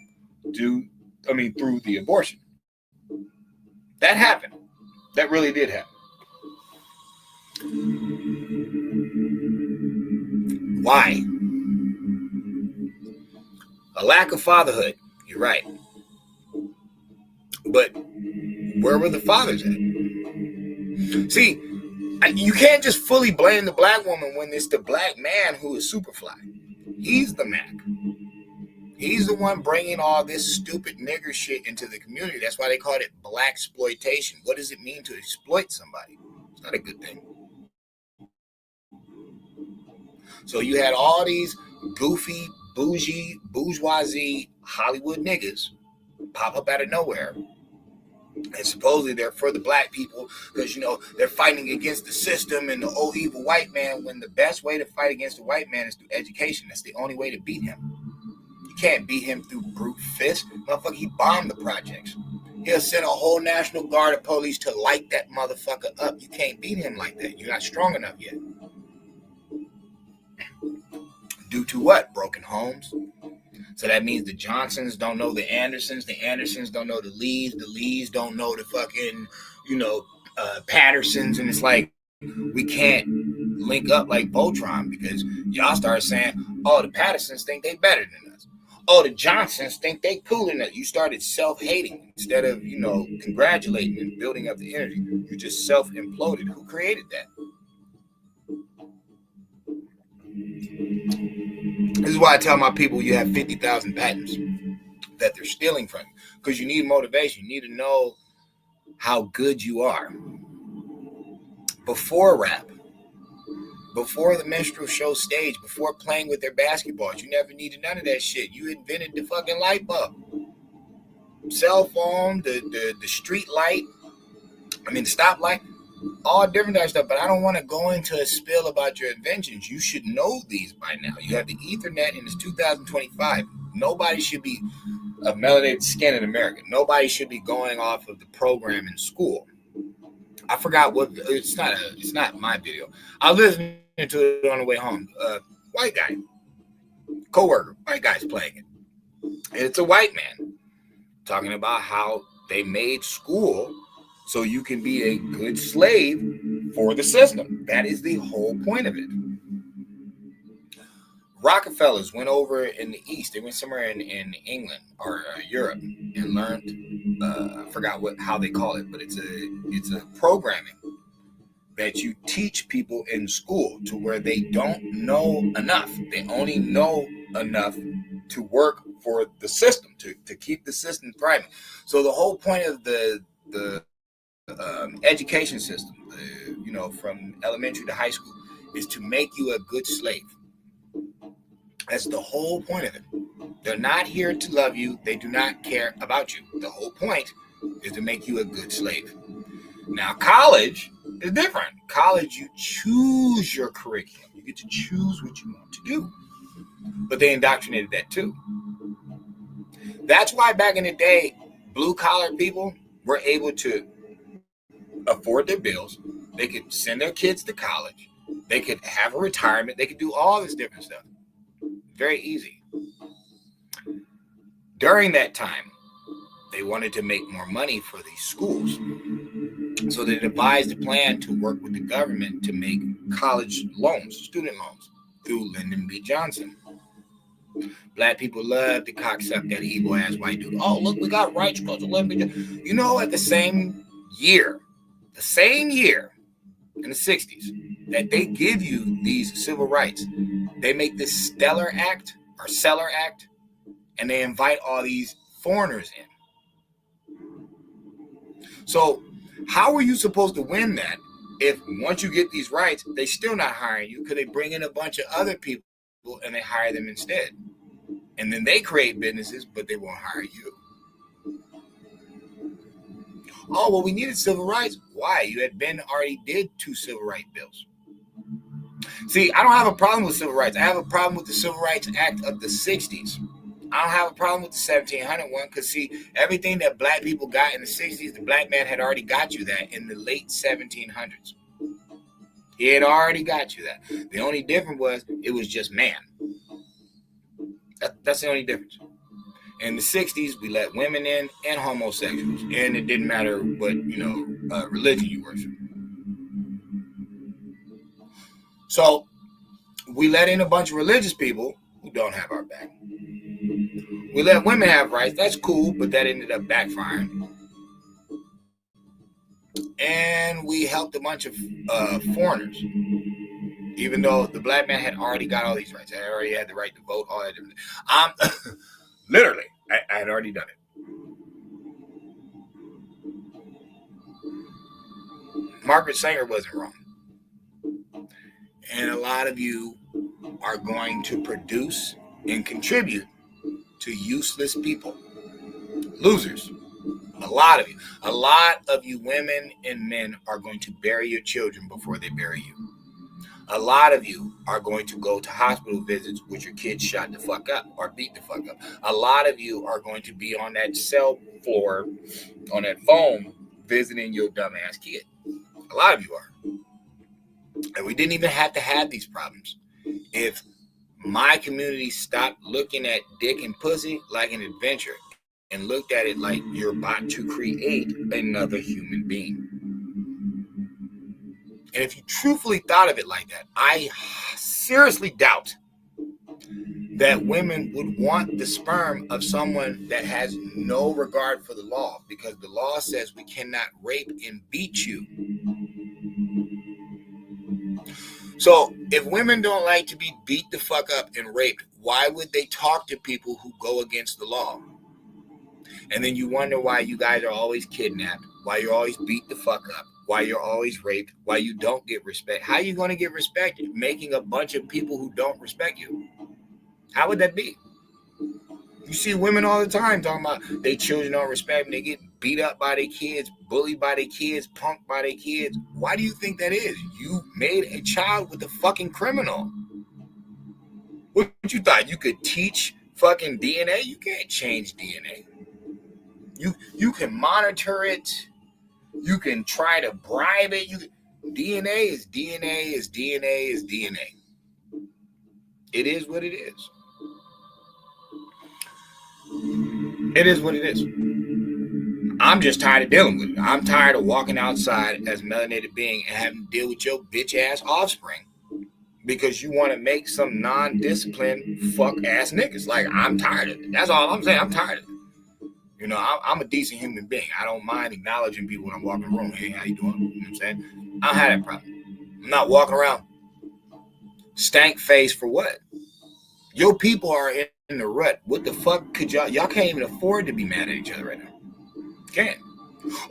through the abortion. That happened. That really did happen. Why? A lack of fatherhood. You're right. But where were the fathers at? See, you can't just fully blame the black woman when it's the black man who is Superfly. He's the Mac. He's the one bringing all this stupid nigger shit into the community. That's why they call it black exploitation. What does it mean to exploit somebody? It's not a good thing. So you had all these goofy, bougie, bourgeoisie Hollywood niggas pop up out of nowhere. And supposedly they're for the black people because, they're fighting against the system and the old evil white man, when the best way to fight against the white man is through education. That's the only way to beat him. You can't beat him through brute fist. Motherfucker, he bombed the projects. He'll send a whole National Guard of police to light that motherfucker up. You can't beat him like that. You're not strong enough yet. Due to what? Broken homes. So that means the Johnsons don't know the Andersons don't know the Lees don't know the fucking, Pattersons. And it's like, we can't link up like Voltron because y'all start saying, oh, the Pattersons think they better than us. Oh, the Johnsons think they cooler than us. You started self-hating instead of, congratulating and building up the energy. You just self-imploded. Who created that? This is why I tell my people you have 50,000 patents that they're stealing from you, because you need motivation. You need to know how good you are. Before rap, before the minstrel show stage, before playing with their basketballs. You never needed none of that shit. You invented the fucking light bulb, cell phone, the street light. I mean, the stoplight. All different types of stuff, but I don't want to go into a spill about your inventions. You should know these by now. You have the Ethernet, and it's 2025. Nobody should be of melanated skin in America. Nobody should be going off of the program in school. I forgot what it's not my video. I was listening to it on the way home. White guy, coworker, white guy's playing it. And it's a white man talking about how they made school so you can be a good slave for the system. That is the whole point of it. Rockefellers went over in the East. They went somewhere in England or Europe and learned. I forgot how they call it, but it's a programming that you teach people in school to where they don't know enough. They only know enough to work for the system, to keep the system thriving. So the whole point of the education system, from elementary to high school, is to make you a good slave. That's the whole point of it. They're not here to love you. They do not care about you. The whole point is to make you a good slave. Now, college is different. College, you choose your curriculum. You get to choose what you want to do. But they indoctrinated that too. That's why back in the day, blue-collar people were able to afford their bills. They could send their kids to college. They could have a retirement. They could do all this different stuff. Very easy. During that time, they wanted to make more money for these schools. So they devised a plan to work with the government to make college loans, student loans, through Lyndon B. Johnson. Black people love to cocksuck that evil ass white dude. Oh, look, we got rights because of Lyndon B. Johnson. You know, at the same year in the 60s, that they give you these civil rights, they make this Stellar Act or Seller Act, and they invite all these foreigners in. So how are you supposed to win that if once you get these rights, they still not hiring you because they bring in a bunch of other people and they hire them instead? And then they create businesses, but they won't hire you. Oh, well, we needed civil rights. Why? You had already did 2 civil rights bills. See, I don't have a problem with civil rights. I have a problem with the Civil Rights Act of the 60s. I don't have a problem with the 1700 one because, see, everything that black people got in the 60s, the black man had already got you that in the late 1700s. He had already got you that. The only difference was it was just man. That's the only difference. In the 60s, we let women in and homosexuals, and it didn't matter what, religion you worship. So we let in a bunch of religious people who don't have our back. We let women have rights. That's cool, but that ended up backfiring. And we helped a bunch of foreigners, even though the black man had already got all these rights. I already had the right to vote, all that different. Literally, I had already done it. Margaret Sanger wasn't wrong. And a lot of you are going to produce and contribute to useless people. Losers. A lot of you women and men are going to bury your children before they bury you. A lot of you are going to go to hospital visits with your kids shot the fuck up or beat the fuck up. A lot of you are going to be on that cell floor, on that phone, visiting your dumbass kid. A lot of you are. And we didn't even have to have these problems if my community stopped looking at dick and pussy like an adventure and looked at it like you're about to create another human being. And if you truthfully thought of it like that, I seriously doubt that women would want the sperm of someone that has no regard for the law, because the law says we cannot rape and beat you. So if women don't like to be beat the fuck up and raped, why would they talk to people who go against the law? And then you wonder why you guys are always kidnapped, why you're always beat the fuck up, why you're always raped, why you don't get respect. How are you going to get respect making a bunch of people who don't respect you? How would that be? You see women all the time talking about they children don't respect them. They get beat up by their kids, bullied by their kids, punked by their kids. Why do you think that is? You made a child with a fucking criminal. What you thought? You could teach fucking DNA? You can't change DNA. You can monitor it. You can try to bribe it. DNA is DNA is DNA is DNA. It is what it is. It is what it is. I'm just tired of dealing with it. I'm tired of walking outside as a melanated being and having to deal with your bitch ass offspring because you want to make some non-disciplined fuck ass niggas. Like, I'm tired of it. That's all I'm saying. I'm tired of it. You know, I'm a decent human being. I don't mind acknowledging people when I'm walking the room. Hey, how you doing? You know what I'm saying? I don't have that problem. I'm not walking around stank face for what? Your people are in the rut. What the fuck could y'all can't even afford to be mad at each other right now. Can't.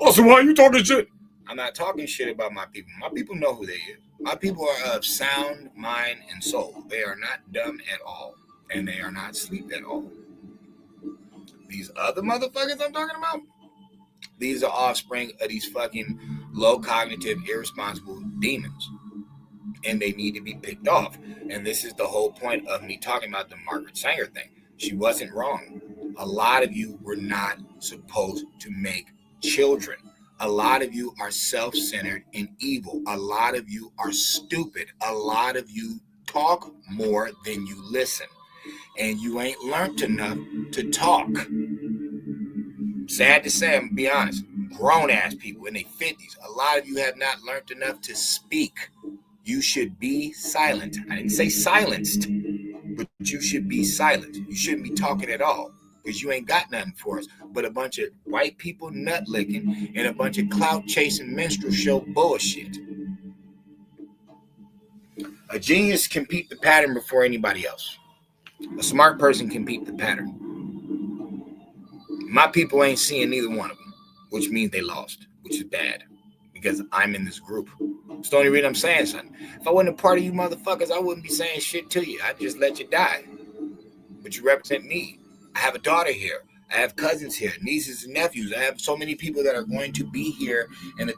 Oh, so why are you talking shit? I'm not talking shit about my people. My people know who they is. My people are of sound mind and soul. They are not dumb at all. And they are not asleep at all. These other motherfuckers I'm talking about, these are offspring of these fucking low cognitive, irresponsible demons. And they need to be picked off. And this is the whole point of me talking about the Margaret Sanger thing. She wasn't wrong. A lot of you were not supposed to make children. A lot of you are self-centered and evil. A lot of you are stupid. A lot of you talk more than you listen. And you ain't learned enough to talk. Sad to say, I'm going to be honest. Grown-ass people in their 50s. A lot of you have not learned enough to speak. You should be silent. I didn't say silenced, but you should be silent. You shouldn't be talking at all because you ain't got nothing for us but a bunch of white people nut licking and a bunch of clout chasing minstrel show bullshit. A genius can peep the pattern before anybody else. A smart person can peep the pattern. My people ain't seeing neither one of them, which means they lost, which is bad. Because I'm in this group. It's the only reason I'm saying something. If I wasn't a part of you motherfuckers, I wouldn't be saying shit to you. I'd just let you die. But you represent me. I have a daughter here. I have cousins here, nieces and nephews. I have so many people that are going to be here in the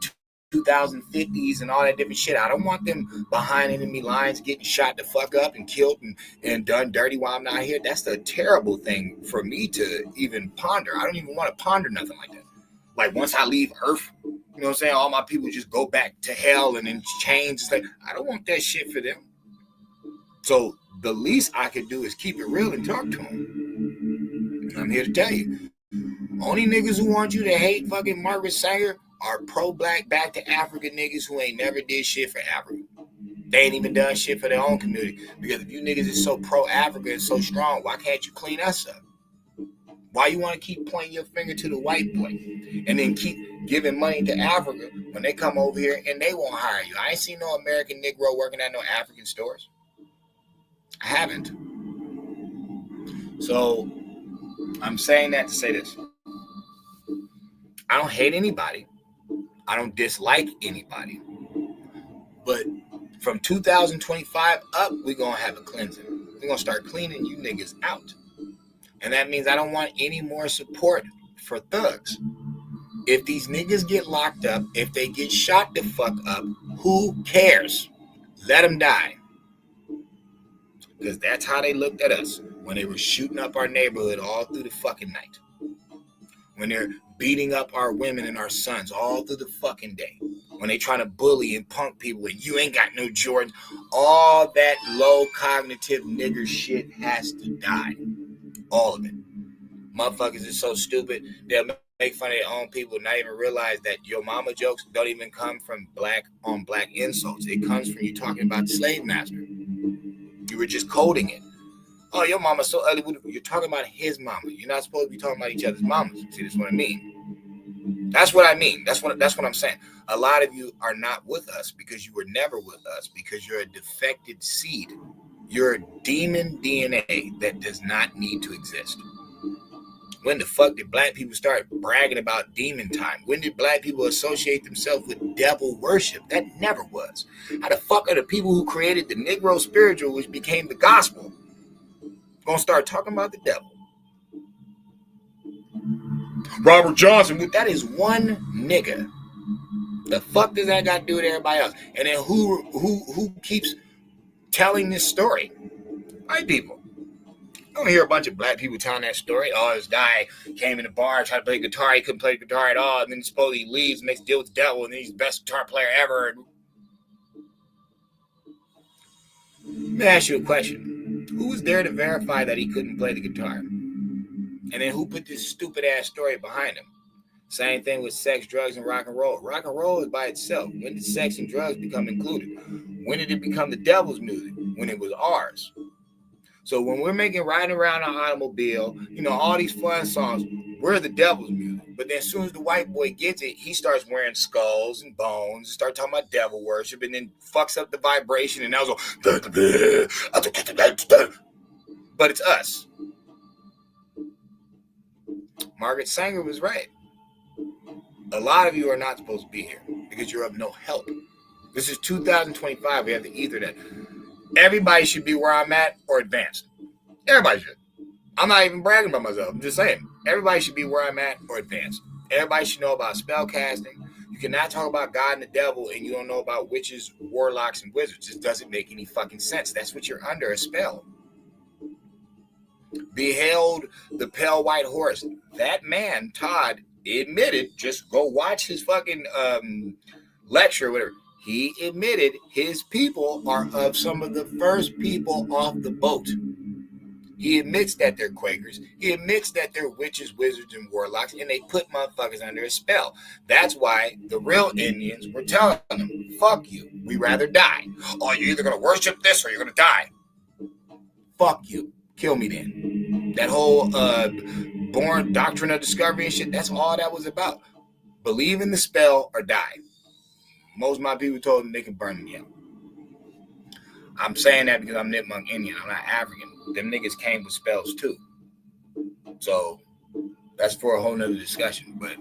2050s and all that different shit. I don't want them behind enemy lines getting shot the fuck up and killed and done dirty while I'm not here. That's a terrible thing for me to even ponder. I don't even want to ponder nothing like that. Like, once I leave Earth, you know what I'm saying? All my people just go back to hell and then change. Like, I don't want that shit for them. So the least I could do is keep it real and talk to them. And I'm here to tell you, only niggas who want you to hate fucking Margaret Sanger are pro-black back to Africa niggas who ain't never did shit for Africa. They ain't even done shit for their own community. Because if you niggas is so pro-Africa and so strong, why can't you clean us up? Why you want to keep pointing your finger to the white boy and then keep giving money to Africa when they come over here and they won't hire you? I ain't seen no American Negro working at no African stores. I haven't. So I'm saying that to say this. I don't hate anybody. I don't dislike anybody. But from 2025 up, we're going to have a cleansing. We're going to start cleaning you niggas out. And that means I don't want any more support for thugs. If these niggas get locked up, if they get shot the fuck up, who cares? Let them die. Because that's how they looked at us when they were shooting up our neighborhood all through the fucking night. When they're beating up our women and our sons all through the fucking day. When they trying to bully and punk people and you ain't got no Jordans. All that low cognitive nigger shit has to die. All of it. Motherfuckers is so stupid, they'll make fun of their own people, not even realize that your mama jokes don't even come from black on black insults. It comes from you talking about the slave master. You were just coding it. Oh, your mama's so ugly. You're talking about his mama. You're not supposed to be talking about each other's mamas. See, that's what I mean. That's what I mean. That's what I'm saying. A lot of you are not with us because you were never with us because you're a defected seed. You're a demon DNA that does not need to exist. When the fuck did black people start bragging about demon time? When did black people associate themselves with devil worship? That never was. How the fuck are the people who created the Negro spiritual, which became the gospel, gonna start talking about the devil? Robert Johnson, that is one nigga. The fuck does that got to do with everybody else? And then who keeps telling this story? White people. You don't hear a bunch of black people telling that story. Oh, this guy came in the bar, tried to play guitar, he couldn't play the guitar at all, and then supposedly he leaves, makes a deal with the devil, and then he's the best guitar player ever. Let me ask you a question. Who was there to verify that he couldn't play the guitar? And then who put this stupid ass story behind him? Same thing with sex, drugs, and rock and roll. Rock and roll is by itself. When did sex and drugs become included? When did it become the devil's music? When it was ours. So when we're making Riding Around an Automobile, all these fun songs, we're the devil's music. But then as soon as the white boy gets it, he starts wearing skulls and bones, start talking about devil worship, and then fucks up the vibration, and now but it's us. Margaret Sanger was right. A lot of you are not supposed to be here because you're of no help. This is 2025. We have the ether that everybody should be where I'm at or advanced. Everybody should. I'm not even bragging about myself. I'm just saying. Everybody should be where I'm at or advanced. Everybody should know about spell casting. You cannot talk about God and the devil and you don't know about witches, warlocks, and wizards. It doesn't make any fucking sense. That's what you're under, a spell. Beheld the pale white horse. That man, Todd, admitted, just go watch his fucking lecture or whatever. He admitted his people are of some of the first people off the boat. He admits that they're Quakers. He admits that they're witches, wizards, and warlocks, and they put motherfuckers under a spell. That's why the real Indians were telling them, fuck you, we'd rather die. Oh, you're either going to worship this or you're going to die. Fuck you. Kill me then. That whole born doctrine of discovery and shit, that's all that was about. Believe in the spell or die. Most of my people told them they can burn me out. I'm saying that because I'm Nipmuc Indian. I'm not African. Them niggas came with spells too. So that's for a whole nother discussion. But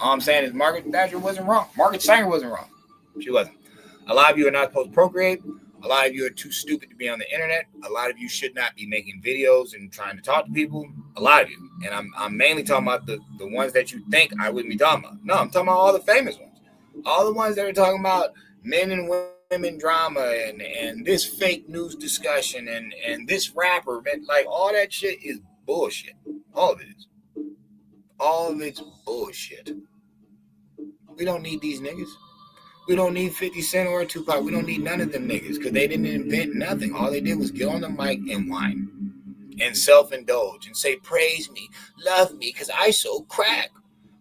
all I'm saying is Margaret Sanger wasn't wrong. Margaret Sanger wasn't wrong. She wasn't. A lot of you are not supposed to procreate. A lot of you are too stupid to be on the internet. A lot of you should not be making videos and trying to talk to people. A lot of you. And I'm mainly talking about the ones that you think I wouldn't be talking about. No, I'm talking about all the famous ones. All the ones that are talking about men and women drama and this fake news discussion and this rapper, man, like all that shit is bullshit. All of it is. All of it's bullshit. We don't need these niggas. We don't need 50 Cent or Tupac. We don't need none of them niggas because they didn't invent nothing. All they did was get on the mic and whine and self-indulge and say, praise me, love me, because I so crack,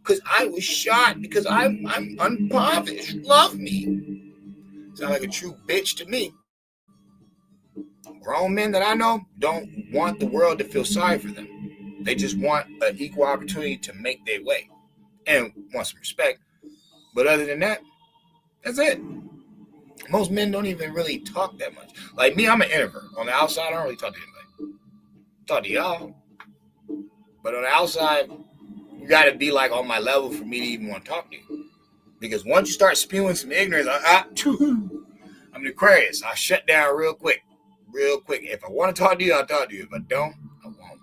because I was shot, because I'm unpolished, love me. Sound like a true bitch to me. Grown men that I know don't want the world to feel sorry for them. They just want an equal opportunity to make their way and want some respect. But other than that, that's it. Most men don't even really talk that much. Like me, I'm an introvert. On the outside, I don't really talk to anybody. Talk to y'all. But on the outside, you got to be like on my level for me to even want to talk to you. Because once you start spewing some ignorance, I'm an Aquarius. I'll shut down real quick. Real quick. If I want to talk to you, I'll talk to you. If I don't, I won't.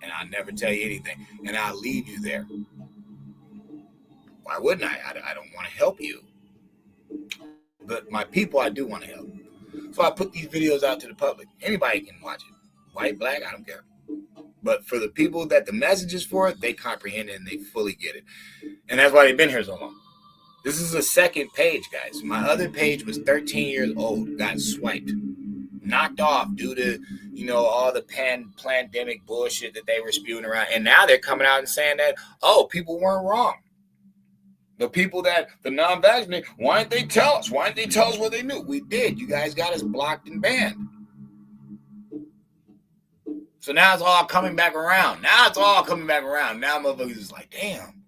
And I'll never tell you anything. And I'll leave you there. Why wouldn't I? I don't want to help you. But my people, I do want to help. So I put these videos out to the public. Anybody can watch it. White, black, I don't care. But for the people that the message is for, they comprehend it and they fully get it. And that's why they've been here so long. This is a second page, guys. My other page was 13 years old, got swiped, knocked off due to, all the pandemic bullshit that they were spewing around. And now they're coming out and saying that, people weren't wrong. The people that, the non-vaccinated, why didn't they tell us? Why didn't they tell us what they knew? We did. You guys got us blocked and banned. So now it's all coming back around. Now motherfuckers is like, damn.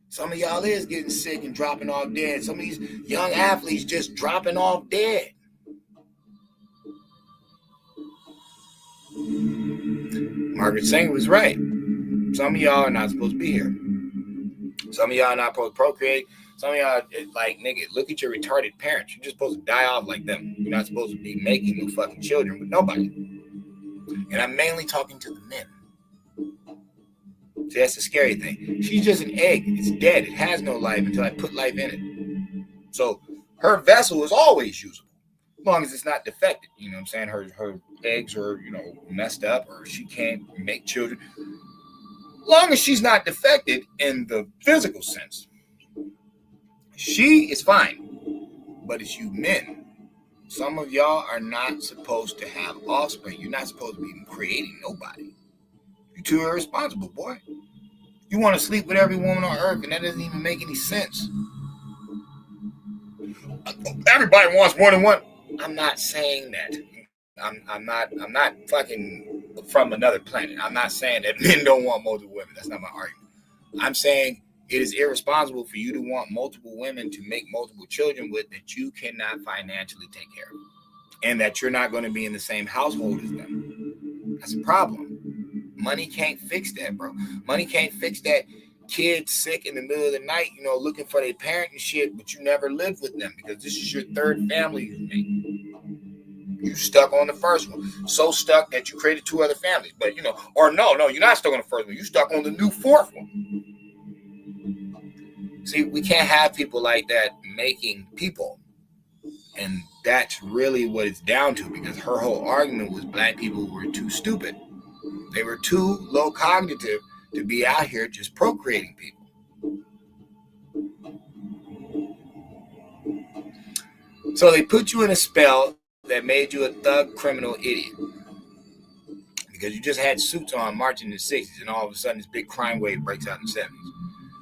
Some of y'all is getting sick and dropping off dead. Some of these young athletes just dropping off dead. Margaret Sanger was right. Some of y'all are not supposed to be here. Some of y'all are not supposed to procreate. Some of y'all, like, nigga, look at your retarded parents. You're just supposed to die off like them. You're not supposed to be making no fucking children with nobody. And I'm mainly talking to the men. See, that's the scary thing. She's just an egg. It's dead. It has no life until I put life in it. So her vessel is always usable, as long as it's not defected. You know what I'm saying? Her eggs are, messed up, or she can't make children. As long as she's not defected in the physical sense, she is fine. But it's you men. Some of y'all are not supposed to have offspring. You're not supposed to be creating nobody. You're too irresponsible, boy. You want to sleep with every woman on earth, and that doesn't even make any sense. Everybody wants more than one. I'm not saying that. I'm not fucking from another planet. I'm not saying that men don't want multiple women. That's not my argument. I'm saying it is irresponsible for you to want multiple women to make multiple children with that you cannot financially take care of, and that you're not going to be in the same household as them. That's a problem. Money can't fix that, bro. Money can't fix that. Kids sick in the middle of the night, looking for their parent and shit, but you never lived with them because this is your third family you made. You stuck on the first one. So stuck that you created two other families. But, or no, you're not stuck on the first one. You stuck on the new fourth one. See, we can't have people like that making people. And that's really what it's down to, because her whole argument was black people were too stupid. They were too low cognitive to be out here just procreating people. So they put you in a spell that made you a thug criminal idiot. Because you just had suits on marching in the 60s, and all of a sudden this big crime wave breaks out in the 70s.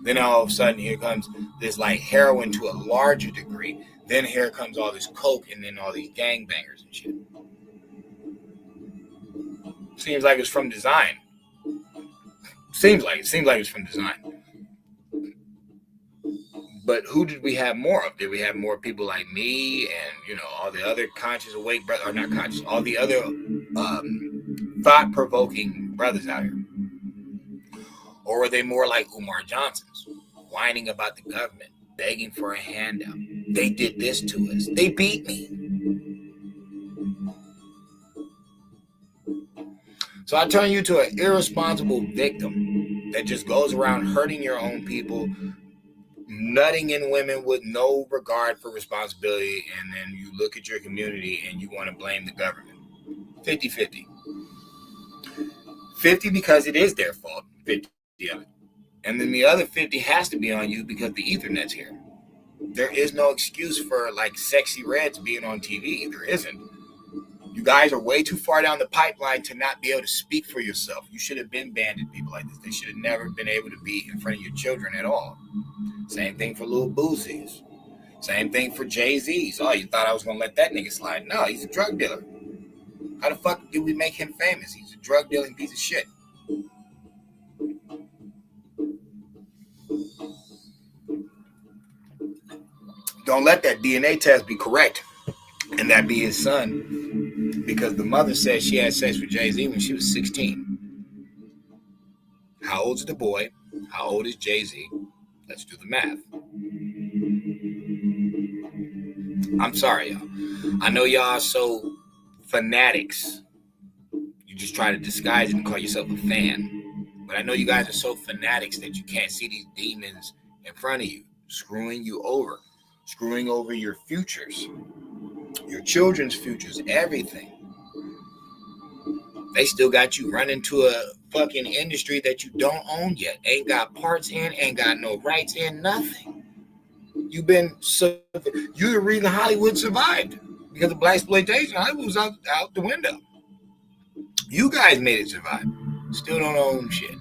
Then all of a sudden here comes this like heroin to a larger degree. Then here comes all this coke, and then all these gangbangers and shit. Seems like it's from design. Seems like it's from design. But who did we have more of? Did we have more people like me and, all the other conscious, awake brothers, or not conscious, all the other thought-provoking brothers out here? Or were they more like Umar Johnson's, whining about the government, begging for a handout? They did this to us. They beat me. So I turn you to an irresponsible victim that just goes around hurting your own people, nutting in women with no regard for responsibility, and then you look at your community and you want to blame the government. 50-50. 50 because it is their fault, 50 of it. And then the other 50 has to be on you because the Ethernet's here. There is no excuse for like sexy reds being on TV. There isn't. You guys are way too far down the pipeline to not be able to speak for yourself. You should have been banded people like this. They should have never been able to be in front of your children at all. Same thing for Lil Boosie's. Same thing for Jay-Z's. Oh, you thought I was going to let that nigga slide? No, he's a drug dealer. How the fuck did we make him famous? He's a drug dealing piece of shit. Don't let that DNA test be correct and that be his son, because the mother said she had sex with Jay-Z when she was 16. How old is the boy? How old is Jay-Z? Let's do the math. I'm sorry, y'all. I know y'all are so fanatics. You just try to disguise it and call yourself a fan. But I know you guys are so fanatics that you can't see these demons in front of you, screwing you over, screwing over your futures, your children's futures, everything. They still got you running to a fucking industry that you don't own yet. Ain't got parts in, ain't got no rights in, nothing. You're the reason Hollywood survived. Because of black exploitation, Hollywood was out the window. You guys made it survive. Still don't own shit.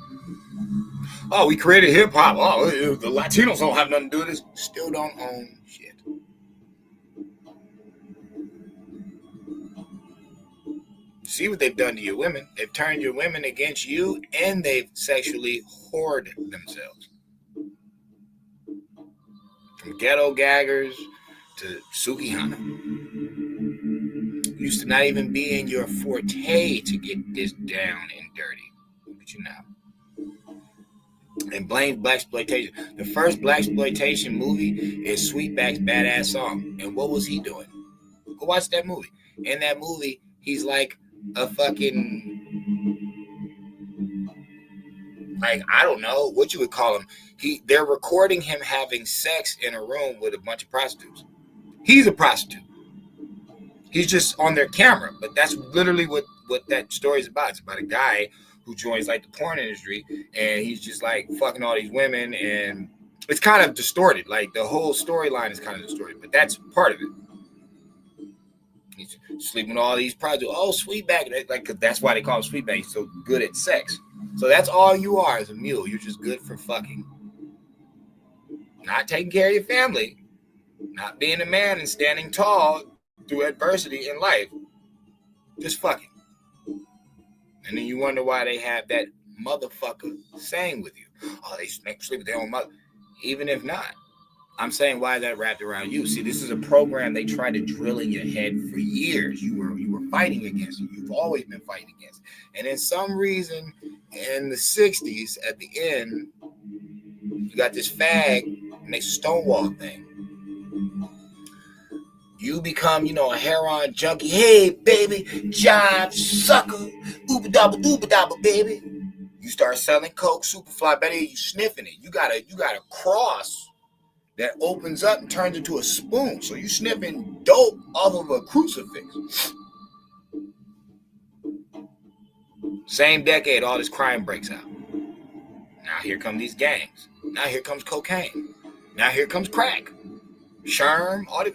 Oh, we created hip hop. Oh, the Latinos don't have nothing to do with this. Still don't own shit. See what they've done to your women. They've turned your women against you, and they've sexually whored themselves. From ghetto gaggers to Sukihana. Used to not even be in your forte to get this down and dirty. Look at you now. and blames blaxploitation. The first blaxploitation movie is Sweetback's Badass Song. And what was he doing? Go watch that movie. In that movie, he's like a fucking, like, I don't know what you would call him. They're recording him having sex in a room with a bunch of prostitutes. He's a prostitute. He's just on their camera, but that's literally what that story is about. It's about a guy who joins like the porn industry, and he's just like fucking all these women, and it's kind of distorted. Like the whole storyline is kind of distorted, but that's part of it. He's sleeping with all these prostitutes. Oh, Sweetback, like that's why they call him Sweetback. He's so good at sex. So that's all you are as a mule. You're just good for fucking, not taking care of your family, not being a man and standing tall through adversity in life, just fucking. And then you wonder why they have that motherfucker saying with you, oh, they sleep with their own mother. Even if not, I'm saying, why is that wrapped around you? See, this is a program they tried to drill in your head for years. You were fighting against it. You've always been fighting against it. And in some reason, in the 60s, at the end, you got this fag makes a Stonewall thing. You become, a heroin junkie. Hey, baby, jive, sucker, ooba dabba, baby. You start selling coke, Superfly, better you sniffing it. You got a cross that opens up and turns into a spoon. So you sniffing dope off of a crucifix. Same decade, all this crime breaks out. Now here come these gangs. Now here comes cocaine. Now here comes crack. Sherm, all the...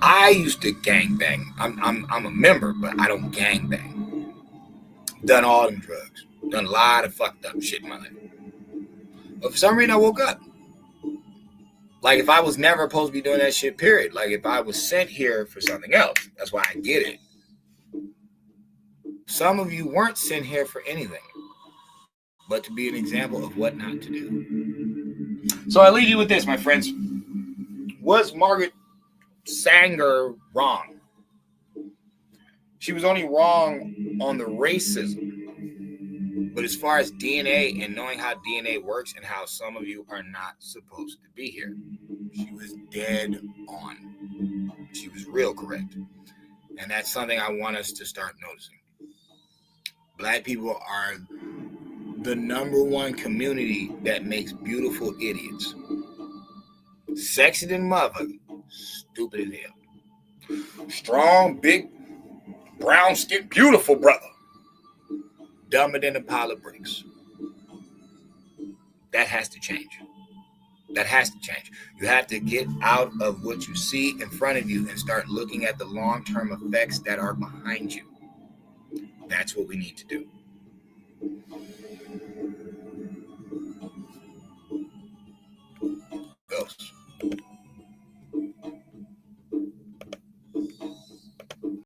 I used to gangbang. I'm a member, but I don't gangbang. Done all them drugs. Done a lot of fucked up shit in my life. But for some reason I woke up. Like if I was never supposed to be doing that shit, period. Like if I was sent here for something else. That's why I get it. Some of you weren't sent here for anything but to be an example of what not to do. So I leave you with this, my friends. Was Margaret Sanger wrong? She was only wrong on the racism. But as far as DNA and knowing how DNA works and how some of you are not supposed to be here, she was dead on. She was real correct. And that's something I want us to start noticing. Black people are the number one community that makes beautiful idiots. Sexy than motherfucker, stupid as hell. Strong, big, brown skin, beautiful brother. Dumber than a pile of bricks. That has to change. That has to change. You have to get out of what you see in front of you and start looking at the long-term effects that are behind you. That's what we need to do.